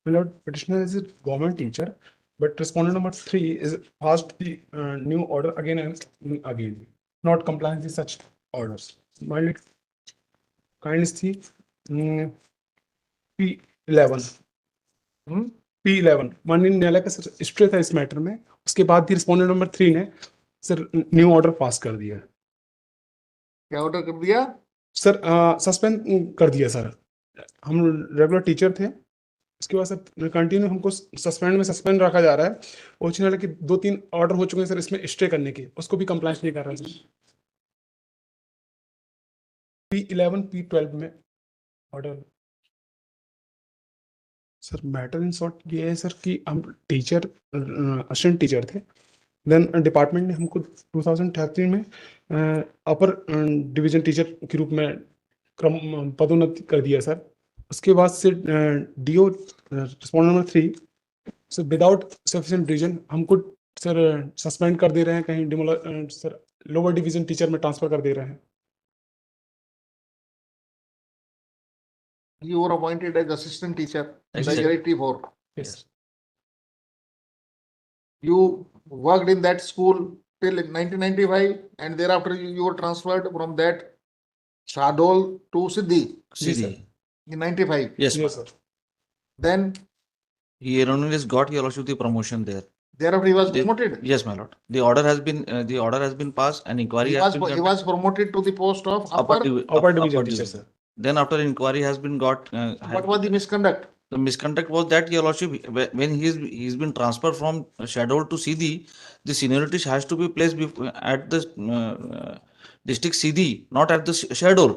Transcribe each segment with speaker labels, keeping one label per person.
Speaker 1: My lord, petitioner is a government teacher, but respondent number 3 is passed the new order again and again, not complying with such orders. My lord, kindly see P11. P11 माननीय न्यायालय का stay था इस matter में, उसके बाद भी respondent number 3 ने सर न्यू ऑर्डर पास कर दिया।
Speaker 2: क्या ऑर्डर कर दिया
Speaker 1: सर? सस्पेंड कर दिया सर। हम रेगुलर टीचर थे, उसके बाद सर कंटिन्यू हमको सस्पेंड रखा जा रहा है। उच्च न्यायालय के 2-3 ऑर्डर हो चुके हैं सर इसमें स्टे करने के, उसको भी कंप्लायंस नहीं कर रहा है सर। P11 P12 में order sir. Matter in short ये है सर कि हम टीचर असिस्टेंट टीचर थे, देन डिपार्टमेंट ने हमको 2013 में अपर डिवीजन टीचर के रूप में पदोन्नति कर दिया सर। उसके बाद से DO respondent number 3 sir without sufficient reason हमको सर सस्पेंड कर दे रहे हैं, कहीं सर लोअर डिवीजन टीचर में ट्रांसफर कर दे रहे हैं।
Speaker 2: You were appointed as assistant teacher in
Speaker 3: Yes, sir.
Speaker 2: grade 3-4.
Speaker 1: Yes.
Speaker 2: You worked in that school till 1995 and thereafter you were transferred from that Shadol to Siddhi
Speaker 1: जी sir.
Speaker 2: in 95.
Speaker 3: Yes,
Speaker 1: Yes sir।
Speaker 2: Then
Speaker 3: he erroneously got your lordship the promotion there.
Speaker 2: thereafter he was
Speaker 3: The-
Speaker 2: promoted.
Speaker 3: Yes, my lord. The order has been passed and inquiry
Speaker 2: He
Speaker 3: has
Speaker 2: was,
Speaker 3: been
Speaker 2: he
Speaker 3: conducted.
Speaker 2: was promoted to the post of
Speaker 3: Upper
Speaker 2: upper.
Speaker 3: divi-
Speaker 1: upper
Speaker 3: upper
Speaker 1: division
Speaker 3: division.
Speaker 1: Teacher sir.
Speaker 3: Then after inquiry has been got,
Speaker 2: What was the misconduct?
Speaker 3: the misconduct was that your lordship, when he's been transferred from Shadol to Siddhi, the seniority has to be placed at the district Siddhi, not at the Shadol.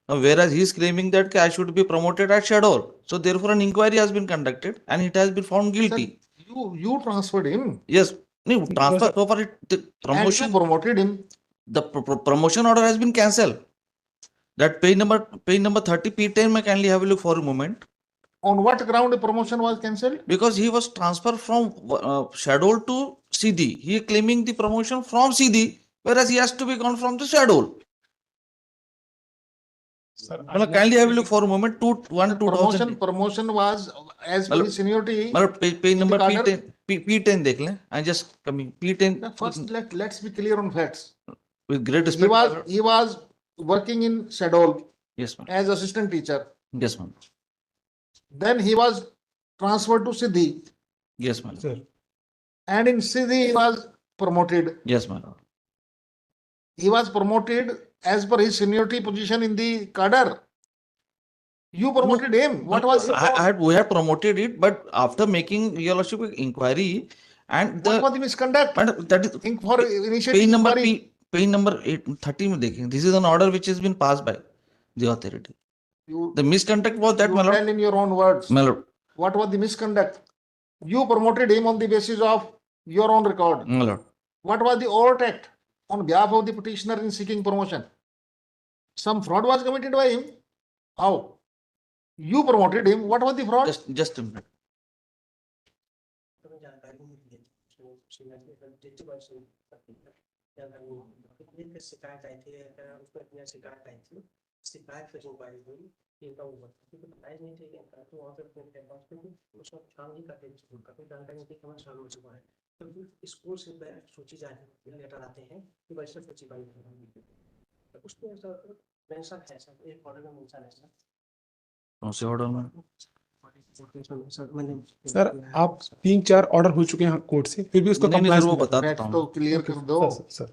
Speaker 3: Now, whereas he is claiming that I should be promoted at Shadol, so therefore an inquiry has been conducted and it has been found guilty.
Speaker 2: Sir, you transferred him
Speaker 3: Yes, no transfer
Speaker 1: sir.
Speaker 3: so far the
Speaker 2: and
Speaker 3: promotion.
Speaker 2: you promoted him.
Speaker 3: The promotion order has been cancelled. That page number 30 P10 may kindly have a look for a moment.
Speaker 2: On what ground the promotion was cancelled?
Speaker 3: Because he was transferred from Shadol to Siddhi. He is claiming the promotion from Siddhi, whereas he has to be gone from the Shadol.
Speaker 1: Sir
Speaker 3: Kindly have a look for a moment. 2000.
Speaker 2: Promotion was as per his seniority.
Speaker 3: मतलब page number
Speaker 2: the cadre-
Speaker 3: P10 देख लें. I just coming P10
Speaker 2: First, let's be clear on facts.
Speaker 3: with great
Speaker 2: He
Speaker 3: respect.
Speaker 2: was working in Shadol
Speaker 3: Yes, ma'am.
Speaker 2: as assistant teacher.
Speaker 3: Yes, ma'am.
Speaker 2: Then he was transferred to Siddhi,
Speaker 3: Yes, ma'am.
Speaker 1: Sir
Speaker 2: and in Siddhi he was promoted.
Speaker 3: Yes, ma'am.
Speaker 2: He was promoted as per his seniority position in the cadre. You promoted him. What was
Speaker 3: We had promoted it, but after making your lordship inquiry and
Speaker 2: what was the misconduct?
Speaker 3: but that is
Speaker 2: Think for initiating
Speaker 3: page number
Speaker 2: inquiry.
Speaker 3: page number 30 में देखें. This is an order which has been passed by the authority.
Speaker 2: You,
Speaker 3: The misconduct was that,
Speaker 2: you
Speaker 3: my lord.
Speaker 2: tell in your own words.
Speaker 3: My lord.
Speaker 2: What was the misconduct? You promoted him on the basis of your own record.
Speaker 3: My lord.
Speaker 2: What was the overt act on behalf of the petitioner in seeking promotion? Some fraud was committed by him. How? You promoted him. What was the fraud?
Speaker 3: Just a minute.
Speaker 4: शिकायत आई थी, उसमें अपनी शिकायत आई थी, शिकायत फिर inquiry हुई, इनका वो बताया नहीं थे तो वहाँ पे उसको काम नहीं करते स्कूल का, कोई जानकारी नहीं थी कि हमारा चालू हो चुका है, तो स्कूल से सूची जारी लेटर आते हैं कि वैसे सूची बंद उसमें सर मेंशन है सर, एक ऑर्डर में मेंशन है सर।
Speaker 3: कौन से ऑर्डर में?
Speaker 1: सर आप 3-4 ऑर्डर हो चुके हैं कोर्ट से, फिर भी उसको
Speaker 3: नहीं,
Speaker 1: compliance
Speaker 3: वो
Speaker 1: नहीं
Speaker 3: बता
Speaker 1: कर
Speaker 3: देता
Speaker 2: Fact
Speaker 3: हूँ.
Speaker 2: तो क्लियर कर दो.
Speaker 1: सर, सर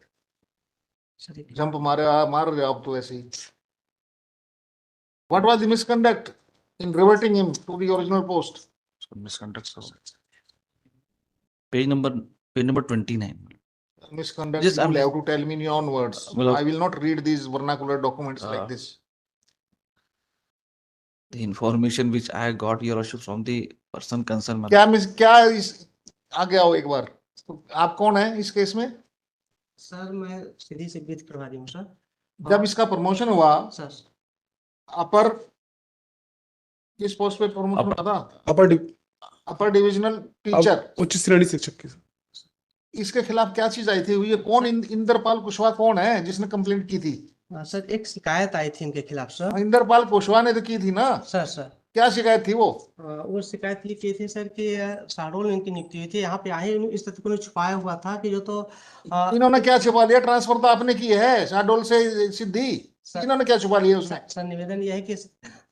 Speaker 4: सर
Speaker 2: जंप मार रहे हो आप तो ऐसे ही. What was the misconduct in reverting him to the original post?
Speaker 3: Misconduct. Page number 29.
Speaker 2: Misconduct.
Speaker 3: Yes,
Speaker 2: You
Speaker 3: I'm-
Speaker 2: will have to tell me in your own words.
Speaker 3: Well,
Speaker 2: I will not read these vernacular documents like this.
Speaker 3: The information which I got your lordship from the person concerned. my
Speaker 2: क्या इस आगे आओ एक बार. तो आप कौन है इस केस में?
Speaker 4: सर मैं सीधी से विद करवा दी हूँ सर।
Speaker 2: जब इसका प्रमोशन हुआ
Speaker 4: सर
Speaker 2: अपर किस पोस्ट पे प्रमोशन हुआ था? अपर डिविजनल टीचर.
Speaker 1: उच्च श्रेणी शिक्षक के सर।
Speaker 2: इसके खिलाफ क्या चीज आई थी? ये कौन इंद्रपाल कुशवाहा कौन है जिसने कंप्लेंट की थी?
Speaker 4: सर एक शिकायत आई थी इनके खिलाफ सर।
Speaker 2: इंद्रपाल कुशवाहा ने तो की थी ना.
Speaker 4: सर
Speaker 2: क्या शिकायत थी वो?
Speaker 4: वो शिकायत ये की थी सर कि शहडोल में इनकी नियुक्ति हुई थी, यहाँ पे आए इस तथ्य को छुपाया हुआ था कि जो तो
Speaker 2: इन्होंने क्या छुपा लिया? ट्रांसफर तो आपने की है शाहडोल से सिद्धि,
Speaker 4: सर-
Speaker 2: इन्होंने क्या छुपा लिया उसमें?
Speaker 4: सर निवेदन यह है कि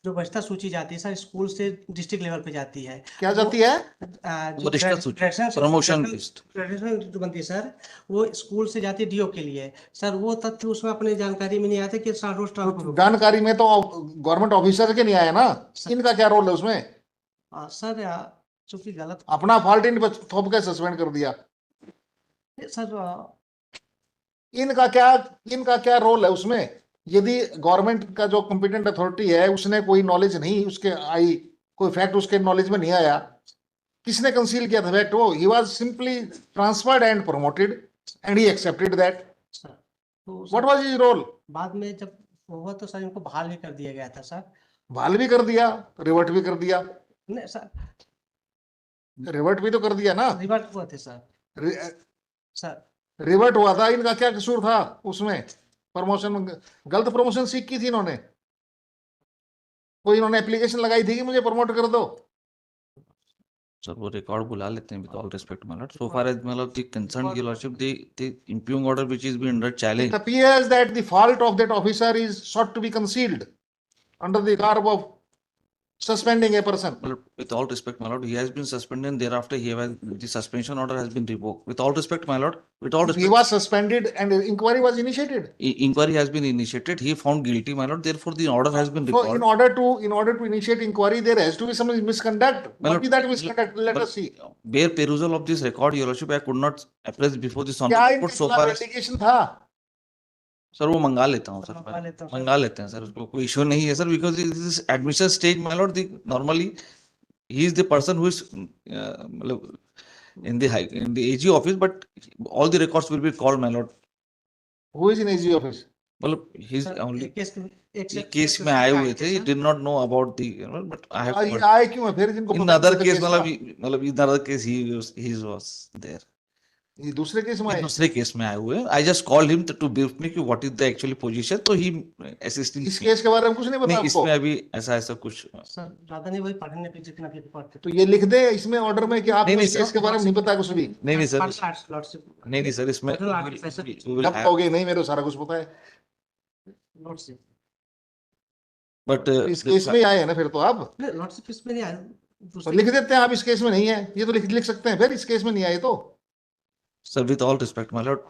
Speaker 4: जो वरिष्ठता सूची जाती है सर स्कूल से डिस्ट्रिक्ट लेवल पे जाती है।
Speaker 2: क्या
Speaker 4: वो,
Speaker 2: जाती है?
Speaker 4: जो
Speaker 3: वरिष्ठता सूची, प्रमोशन लिस्ट।
Speaker 4: ग्रेजुएशन जो बनती है सर वो स्कूल से जाती है डीओ के लिए। सर वो तथ्य उसमें अपनी जानकारी में नहीं आया था कि शहडोल ट्रांसफर
Speaker 2: तो जानकारी में तो गवर्नमेंट ऑफिसर के नहीं आया ना, इनका क्या रोल है उसमें?
Speaker 4: सर चूंकि गलत
Speaker 2: अपना फॉल्ट इन पर थोप के सस्पेंड कर दिया।
Speaker 4: सर
Speaker 2: इनका क्या रोल है उसमें? यदि गवर्नमेंट का जो कॉम्पिटेंट अथॉरिटी है उसने कोई नॉलेज नहीं उसके आई, कोई फैक्ट उसके नॉलेज में नहीं आया, किसने कंसील किया था फैक्ट? वो he was simply transferred and promoted and he accepted that.
Speaker 4: तो
Speaker 2: व्हाट वाज हिज रोल?
Speaker 4: बाद में जब हुआ तो सर इनको बहाल भी कर दिया गया था सर।
Speaker 2: बहाल भी कर दिया, रिवर्ट भी कर दिया।
Speaker 4: नहीं सर
Speaker 2: रिवर्ट भी तो कर दिया ना।
Speaker 4: रिवर्ट हुआ थे सर। सर
Speaker 2: रिवर्ट हुआ था, इनका क्या कसूर था उसमें? प्रमोशन, गलत प्रमोशन सीख की थी इन्होंने? कोई इन्होंने एप्लीकेशन लगाई थी कि मुझे प्रमोट कर दो?
Speaker 3: सर वो रिकॉर्ड बुला लेते हैं, with all respect my lord, so far as मतलब the concern your lordship the impugning order which is being under challenge,
Speaker 2: It appears that the fault of that officer is sought to be concealed under the garb of suspending a person.
Speaker 3: with all respect my lord, he has been suspended and thereafter the suspension order has been revoked. With all respect my lord, with all
Speaker 2: He
Speaker 3: respect,
Speaker 2: was suspended and inquiry was initiated.
Speaker 3: inquiry has been initiated, he found guilty my lord, therefore the order has been
Speaker 2: So
Speaker 3: recalled.
Speaker 2: in order to initiate inquiry, there has to be some misconduct. What is that misconduct? Let us see.
Speaker 3: Bare perusal of this record your lordship I could not appraise before this
Speaker 2: क्या
Speaker 3: honorable
Speaker 2: इनके
Speaker 3: court so
Speaker 2: खिलाफ
Speaker 3: far as
Speaker 2: application था?
Speaker 3: Sir वो मंगा लेता हूँ sir,
Speaker 4: मंगा
Speaker 3: मंगा लेते हैं सर, उसको कोई इश्यू नहीं है sir, because this admission stage my Lord normally he is the person who is मतलब in the AG office, but all the records will be called my lord.
Speaker 2: Who is in AG office?
Speaker 3: मतलब he is
Speaker 4: sir,
Speaker 3: only
Speaker 4: एक
Speaker 3: case में आए हुए थे, he did not know about the but I have
Speaker 2: ये आए क्यों है फिर जिनको
Speaker 3: in
Speaker 2: पता
Speaker 3: other
Speaker 2: था
Speaker 3: case
Speaker 2: केस
Speaker 3: मतलब in other case he was there.
Speaker 2: ये दूसरे केस में
Speaker 3: ये
Speaker 2: आए?
Speaker 3: दूसरे केस में आए हुए हैं। I just called him to brief me कि what is the actually position, तो he assisting
Speaker 2: इस केस के बारे में कुछ नहीं पता
Speaker 3: नहीं,
Speaker 2: आपको?
Speaker 3: इसमें अभी ऐसा कुछ
Speaker 4: सर ज्यादा नहीं वही पढ़ने पे जितना भी रिपोर्ट
Speaker 2: तो ये लिख दे इसमें ऑर्डर में कि आपको
Speaker 3: नहीं,
Speaker 2: इस केस के बारे में नहीं पता कुछ भी।
Speaker 3: नहीं सर,
Speaker 4: लॉर्डशिप
Speaker 3: नहीं सर, इसमें
Speaker 2: जब कहोगे नहीं मेरे को सारा कुछ पता है,
Speaker 4: लॉर्डशिप
Speaker 3: बट
Speaker 2: इस केस में ही आए हैं ना फिर तो आप?
Speaker 4: लॉर्डशिप इसमें नहीं आया
Speaker 2: तो
Speaker 4: दूसरे
Speaker 2: लिख देते हैं आप इस केस में नहीं है, ये तो लिख सकते हैं फिर इस केस में नहीं आए तो।
Speaker 3: Sir with all respect my Lord,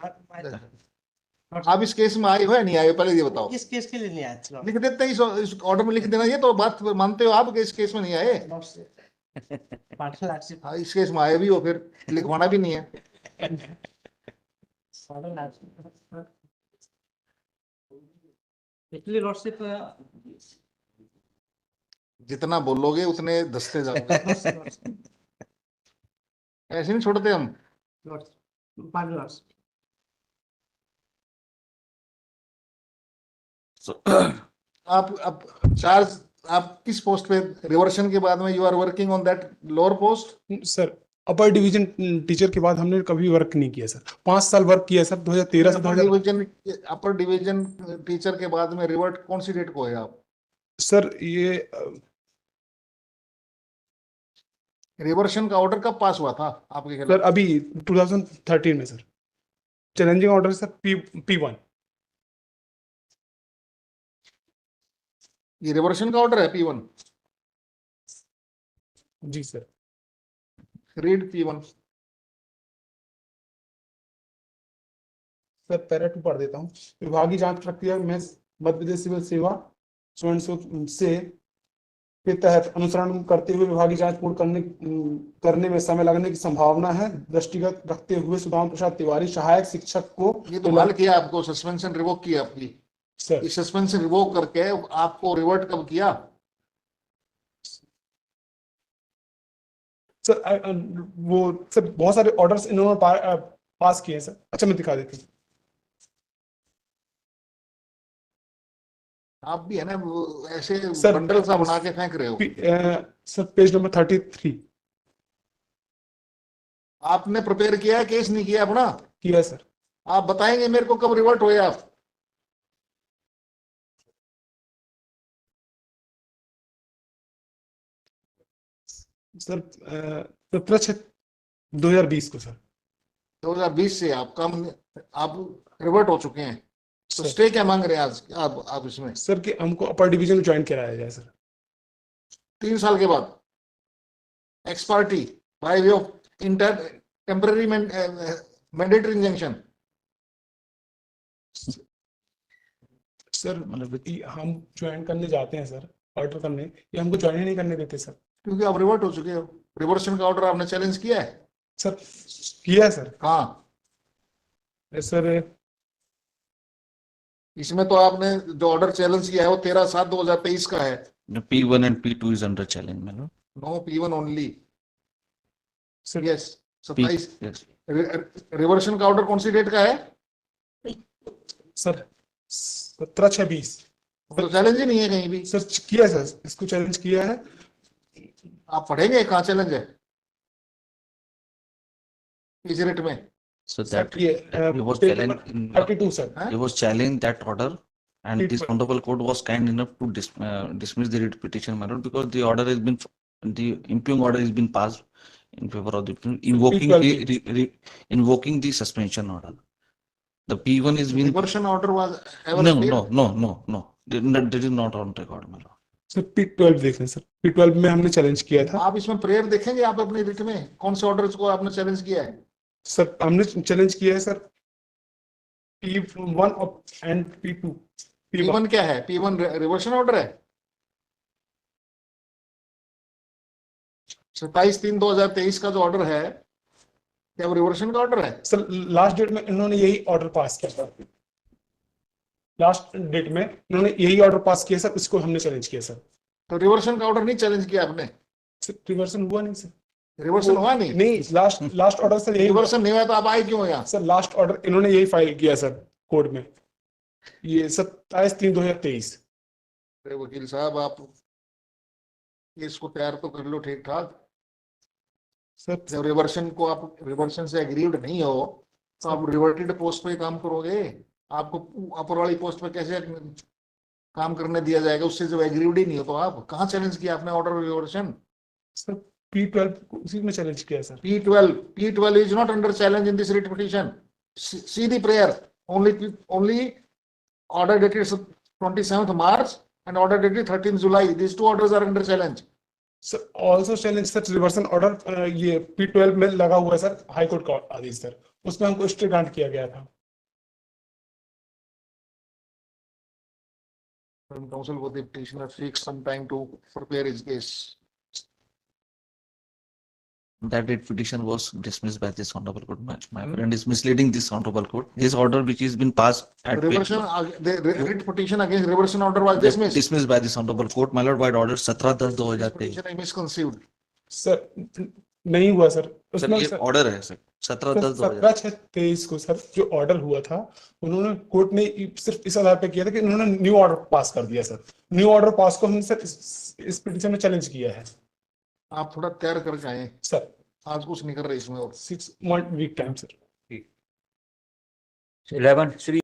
Speaker 2: आप इस केस में आए हो या नहीं आए हो पहले ये बताओ।
Speaker 4: किस केस के लिए नहीं आया था
Speaker 2: लिख देते हैं इस ऑर्डर में लिख देना, ये तो बात मानते हो आप कि इस केस में नहीं आए?
Speaker 4: लॉर्डशिप
Speaker 2: हाँ, इस केस में आए भी हो फिर लिखवाना भी नहीं है।
Speaker 4: इसलिए लॉर्डशिप
Speaker 2: जितना बोलोगे उतने दसते जाओगे। ऐसे नहीं छोड़ते हम। आप चार्ज, आप किस पोस्ट पे? रिवर्शन के बाद में you are working on that lower post?
Speaker 1: Sir upper division teacher के बाद हमने कभी वर्क नहीं किया सर, 5 साल वर्क किया सर 2013 से 2000।
Speaker 2: अपर डिवीजन टीचर के बाद में रिवर्ट कौन सी डेट को है आप?
Speaker 1: सर ये
Speaker 2: रिवर्शन का ऑर्डर कब पास हुआ था आपके खिलाफ?
Speaker 1: सर अभी 2013 में sir, challenging order sir P1।
Speaker 2: ये रिवर्शन का ऑर्डर है P1?
Speaker 1: जी sir.
Speaker 2: Read P1।
Speaker 1: Sir para 2 पढ़ देता हूँ। विभागीय जांच प्रक्रिया में मध्य प्रदेश सिविल सेवा से के तहत अनुसरण करते हुए विभागीय जांच पूर्ण करने में समय लगने की संभावना है, दृष्टिगत रखते हुए सुदाम प्रसाद तिवारी सहायक शिक्षक को
Speaker 2: ये तो बहाल किया आपको, सस्पेंशन रिवोक किया आपकी।
Speaker 1: सर
Speaker 2: इस सस्पेंशन रिवोक करके आपको रिवर्ट कब किया?
Speaker 1: सर वो सर बहुत सारे ऑर्डर्स इन्होंने पास किए हैं सर। अच्छा मैं दिखा देती हूँ।
Speaker 2: आप भी है ना ऐसे
Speaker 1: सर
Speaker 2: बंडल सा बना के फेंक रहे हो।
Speaker 1: सर पेज नंबर 33
Speaker 2: आपने प्रिपेयर किया है, केस नहीं किया अपना?
Speaker 1: किया सर।
Speaker 2: आप बताएंगे मेरे को कब रिवर्ट हुए आप?
Speaker 1: सर 17/6/2020 को सर
Speaker 2: 2020 से आप रिवर्ट हो चुके हैं, तो
Speaker 1: सर
Speaker 2: स्टे क्या मांग रहे हैं आज आप इसमें
Speaker 1: सर कि हमको अपर डिवीजन ज्वाइन कराया जाए सर
Speaker 2: 3 साल के बाद x party by way of temporary mandatory injunction?
Speaker 1: Sir
Speaker 3: मतलब
Speaker 1: हम ज्वाइन करने जाते हैं सर ऑर्डर करने, ये हमको ज्वाइन ही नहीं करने देते सर।
Speaker 2: क्योंकि आप रिवर्ट हो चुके हो। रिवर्सन का ऑर्डर आपने चैलेंज किया है?
Speaker 1: सर किया है सर।
Speaker 2: हाँ,
Speaker 1: सर
Speaker 2: इसमें तो आपने जो ऑर्डर चैलेंज किया है वो 13/7/2023 का है।
Speaker 3: P1 and P2 is under challenge, my lord.
Speaker 2: No P1 only.
Speaker 1: Sir
Speaker 2: yes,
Speaker 3: P,
Speaker 2: 27
Speaker 3: yes.
Speaker 2: Reversion का ऑर्डर कौन सी डेट का है?
Speaker 1: सर 17/6/20
Speaker 2: वो तो चैलेंज ही नहीं है कहीं भी।
Speaker 1: सर किया है सर, इसको चैलेंज किया है।
Speaker 2: आप पढ़ेंगे कहाँ चैलेंज है इस रेट में?
Speaker 3: So
Speaker 1: सर
Speaker 3: that
Speaker 1: ये
Speaker 3: he was challenged in
Speaker 1: 32 sir
Speaker 2: हाँ?
Speaker 3: he was challenged that order, and this
Speaker 1: P12.
Speaker 3: honorable court was kind enough to dismiss the writ petition, my lord, because the order has been the impugned order has been passed in favor of the invoking
Speaker 1: P12
Speaker 3: the invoking the suspension order. The P1 is been
Speaker 2: reversion order was ever
Speaker 3: no. That is not on record, my lord.
Speaker 1: Sir P12 देख लें sir, P12 में हमने challenge किया था
Speaker 2: आप इसमें prayer देखेंगे आप अपनी रिट में कौन से ऑर्डर्स को आपने चैलेंज किया है?
Speaker 1: सर। हमने चैलेंज किया है sir P1 and P2।
Speaker 2: P1 क्या है? P1 रिवर्सन ऑर्डर है। 27/3/2023 का जो ऑर्डर है क्या वो रिवर्सन का ऑर्डर है?
Speaker 1: सर लास्ट डेट में इन्होंने यही ऑर्डर पास किया था, लास्ट डेट में इन्होंने यही ऑर्डर पास किया सर, इसको हमने चैलेंज किया सर।
Speaker 2: तो रिवर्सन का ऑर्डर नहीं चैलेंज किया आपने?
Speaker 1: सर रिवर्सन हुआ नहीं सर,
Speaker 2: रिवर्सन हुआ नहीं?
Speaker 1: नहीं लास्ट ऑर्डर सर यही हुआ।
Speaker 2: रिवर्सन नहीं हुआ तो आप आए क्यों यहाँ?
Speaker 1: सर लास्ट ऑर्डर इन्होंने यही फाइल किया सर कोर्ट में, ये 27/3/2023।
Speaker 2: अरे वकील साहब, आप इसको तैयार तो कर लो ठीक ठाक।
Speaker 1: सर
Speaker 2: जब रिवर्सन से एग्रीड नहीं हो तो आप रिवर्टेड पोस्ट पे काम करोगे। आपको अपर वाली पोस्ट पे कैसे काम करने दिया जाएगा उससे जब एग्रीड ही नहीं हो तो? आप कहाँ चैलेंज किया आपने ऑर्डर रिवर्सन?
Speaker 1: सर P12 उसी में चैलेंज किया sir.
Speaker 2: P12 is not under challenge in this writ petition. See the prayer. Only order dated 27th March and order dated 13th July. These two orders are under challenge.
Speaker 1: Sir also challenge sir reversion order ये P12 में लगा हुआ है sir, high court का आदेश sir, उसमें हमको stay grant किया गया था।
Speaker 2: Counsel for the petitioner seeks some time to prepare his case.
Speaker 3: That writ petition was dismissed by this honorable court. My friend is misleading this honorable court. His order, which has been passed at
Speaker 2: The writ petition against reversion order was dismissed.
Speaker 3: dismissed by this honorable court, my lord, by order 17/10/2023.
Speaker 2: Petition is misconceived.
Speaker 1: Sir नहीं हुआ sir,
Speaker 3: sir
Speaker 1: उसमें
Speaker 3: ये
Speaker 1: sir
Speaker 3: order है sir 17/10/2023.
Speaker 1: 17/6/23 को sir जो order हुआ था, उन्होंने कोर्ट ने सिर्फ इस आधार पे किया था कि उन्होंने न्यू ऑर्डर पास कर दिया सर। न्यू ऑर्डर पास को हमने सर इस पिटीशन में चैलेंज किया है
Speaker 2: आप थोड़ा तैयार करके आए,
Speaker 1: सर।
Speaker 2: आज कुछ नहीं कर रहे इसमें और
Speaker 1: 6 वीक टाइम सर।
Speaker 5: 11 श्री